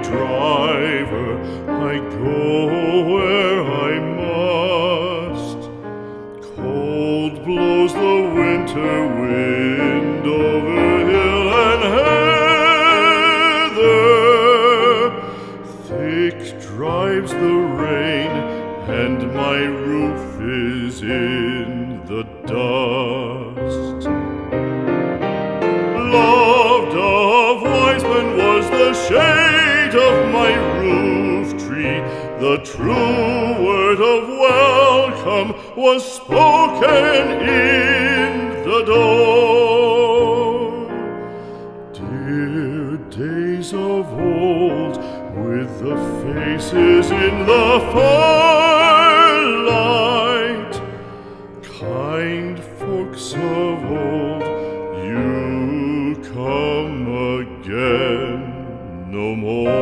driver, I go where I must. Cold blows the winter wind over hill and heather. Thick drives the rain, and my roof is in the dust. Loved of wise men was the shade of my roof tree. The true word of welcome was spoken in the door. Dear days of old, with the faces in the firelight, kind folks of old, you come again no more.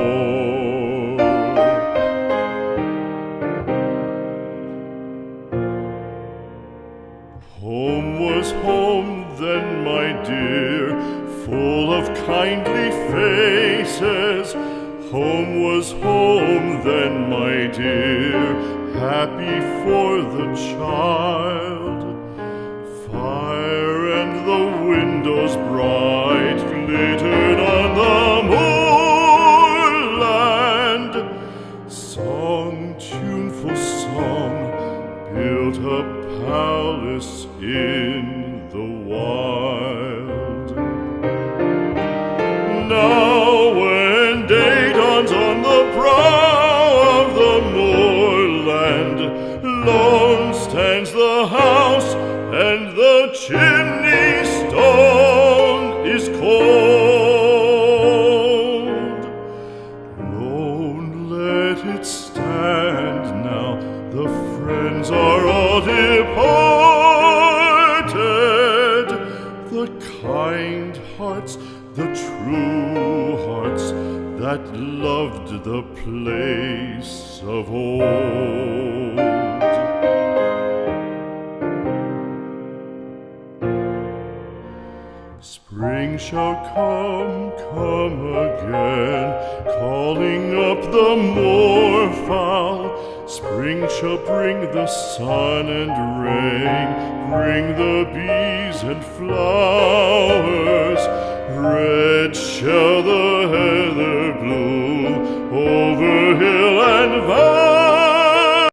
Home was home then, my dear, full of kindly faces. Home was home then, my dear, happy for the child. Fire and the windows bright glittered on the moorland. Song, tuneful song, built a palace in the wild. Now when day dawns on the brow of the moorland, lone stands the house, and the chimney stone is cold. Lone, let it stand now, the friends are all departed. The kind hearts, the true hearts, that loved the place of old. Spring shall come again, calling up the moorfowl. Spring shall bring the sun and rain, bring the bees and flowers. Red shall the